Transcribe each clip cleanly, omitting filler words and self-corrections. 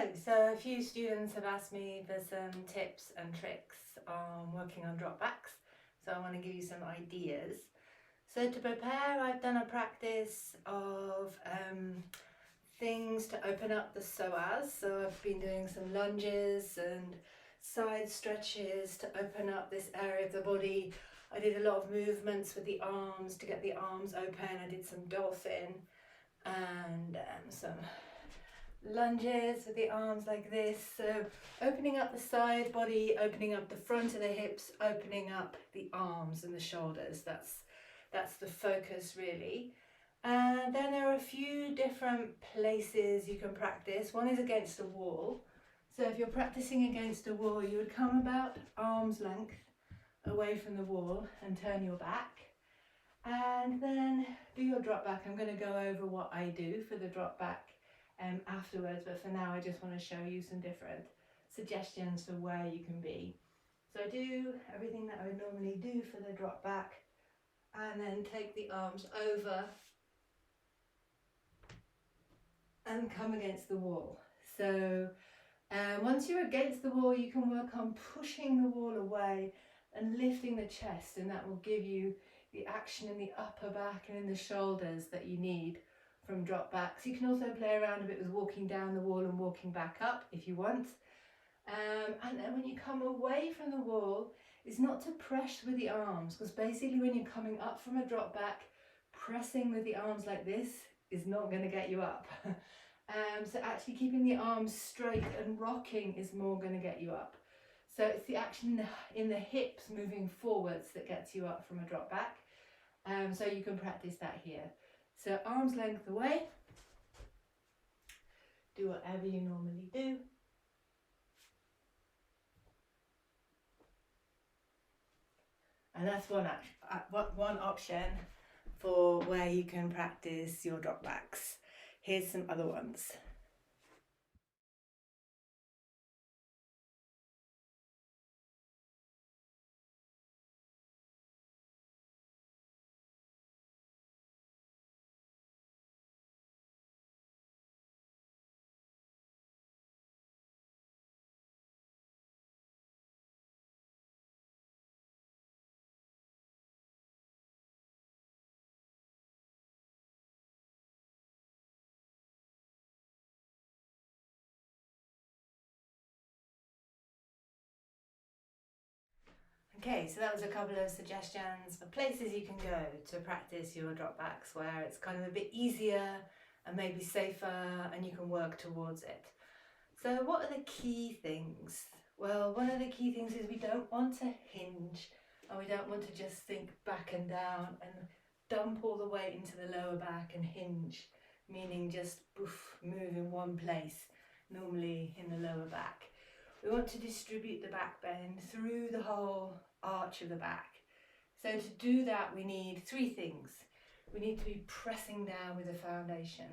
Hello, so a few students have asked me for some tips and tricks on working on dropbacks, so I want to give you some ideas. So to prepare, I've done a practice of things to open up the psoas, so I've been doing some lunges and side stretches to open up this area of the body. I did a lot of movements with the arms to get the arms open. I did some dolphin and some lunges with the arms like this, so opening up the side body, opening up the front of the hips, opening up the arms and the shoulders. That's the focus really. And then there are a few different places you can practice. One is against a wall, so if you're practicing against a wall, you would come about arm's length away from the wall and turn your back, and then do your drop back. I'm going to go over what I do for the drop back afterwards, but for now I just want to show you some different suggestions for where you can be. So I do everything that I would normally do for the drop back, and then take the arms over and come against the wall. So once you're against the wall, you can work on pushing the wall away and lifting the chest, and that will give you the action in the upper back and in the shoulders that you need from drop backs. You can also play around a bit with walking down the wall and walking back up if you want. And then when you come away from the wall, is not to press with the arms, because basically when you're coming up from a drop back, pressing with the arms like this is not going to get you up. So actually keeping the arms straight and rocking is more going to get you up. So it's the action in the hips moving forwards that gets you up from a drop back. So you can practice that here. So arms length away, do whatever you normally do. And that's one option for where you can practice your drop backs. Here's some other ones. Okay, so that was a couple of suggestions for places you can go to practice your drop backs where it's kind of a bit easier and maybe safer and you can work towards it. So what are the key things? Well, one of the key things is we don't want to hinge, and we don't want to just think back and down and dump all the weight into the lower back and hinge, meaning just move in one place, normally in the lower back. We want to distribute the back bend through the whole arch of the back. So to do that, we need three things. We need to be pressing down with the foundation.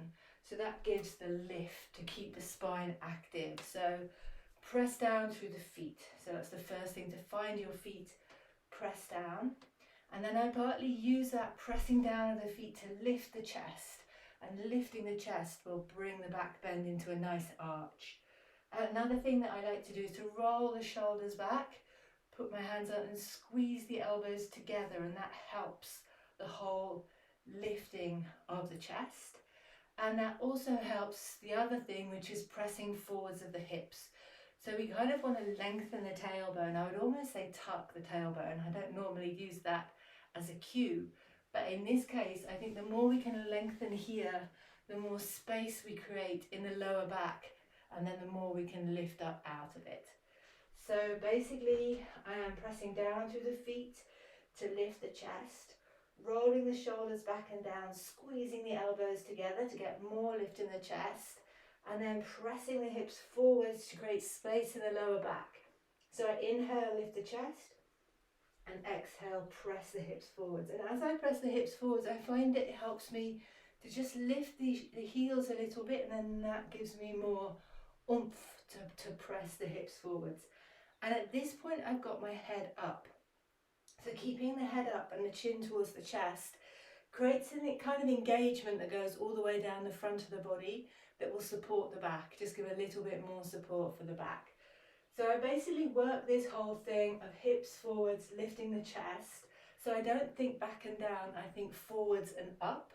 So that gives the lift to keep the spine active. So press down through the feet. So that's the first thing, to find your feet, press down. And then I partly use that pressing down of the feet to lift the chest. And lifting the chest will bring the back bend into a nice arch. Another thing that I like to do is to roll the shoulders back, put my hands out and squeeze the elbows together, and that helps the whole lifting of the chest. And that also helps the other thing, which is pressing forwards of the hips. So we kind of want to lengthen the tailbone. I would almost say tuck the tailbone. I don't normally use that as a cue, but in this case, I think the more we can lengthen here, the more space we create in the lower back, and then the more we can lift up out of it. So basically, I am pressing down through the feet to lift the chest, rolling the shoulders back and down, squeezing the elbows together to get more lift in the chest, and then pressing the hips forwards to create space in the lower back. So I inhale, lift the chest, and exhale, press the hips forwards. And as I press the hips forwards, I find it helps me to just lift the heels a little bit, and then that gives me more oomph to press the hips forwards. And at this point, I've got my head up. So keeping the head up and the chin towards the chest creates a kind of engagement that goes all the way down the front of the body, that will support the back, just give a little bit more support for the back. So I basically work this whole thing of hips forwards, lifting the chest. So I don't think back and down, I think forwards and up.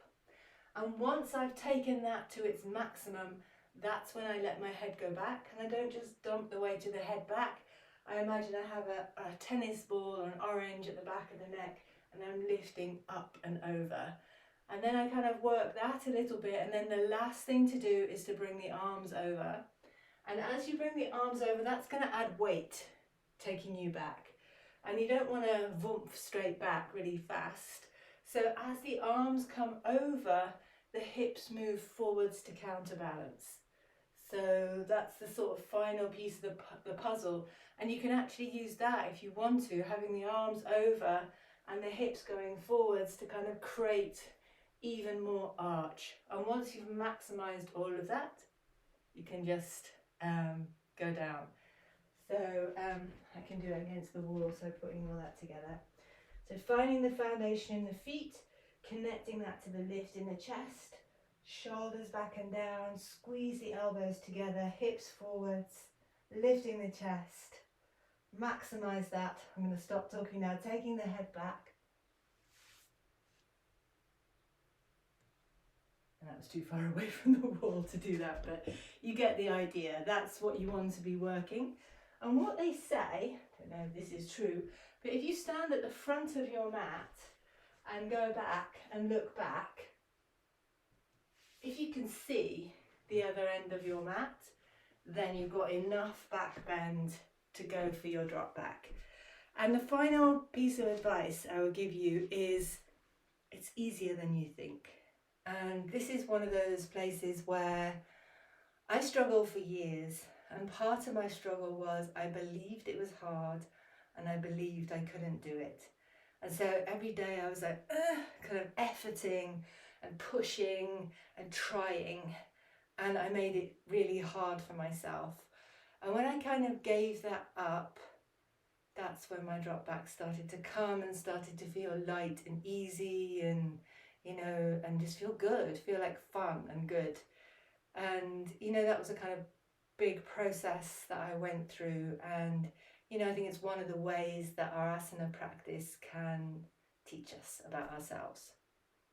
And once I've taken that to its maximum, that's when I let my head go back, and I don't just dump the weight of the head back. I imagine I have a tennis ball or an orange at the back of the neck, and I'm lifting up and over. And then I kind of work that a little bit, and then the last thing to do is to bring the arms over. And as you bring the arms over, that's going to add weight, taking you back. And you don't want to vump straight back really fast. So as the arms come over, the hips move forwards to counterbalance. So that's the sort of final piece of the puzzle. And you can actually use that if you want to, having the arms over and the hips going forwards to kind of create even more arch. And once you've maximized all of that, you can just go down. So I can do it against the wall, so putting all that together. So finding the foundation in the feet, connecting that to the lift in the chest, shoulders back and down, squeeze the elbows together, hips forwards, lifting the chest, maximize that. I'm going to stop talking now, taking the head back. And that was too far away from the wall to do that, but you get the idea. That's what you want to be working. And what they say, I don't know if this is true, but if you stand at the front of your mat and go back and look back, if you can see the other end of your mat, then you've got enough back bend to go for your drop back. And the final piece of advice I will give you is it's easier than you think. And this is one of those places where I struggled for years, and part of my struggle was I believed it was hard and I believed I couldn't do it. And so every day I was like, kind of efforting and pushing and trying, and I made it really hard for myself. And when I kind of gave that up, that's when my drop back started to come and started to feel light and easy and, you know, and just feel good, feel like fun and good. And, you know, that was a kind of big process that I went through. And, you know, I think it's one of the ways that our asana practice can teach us about ourselves.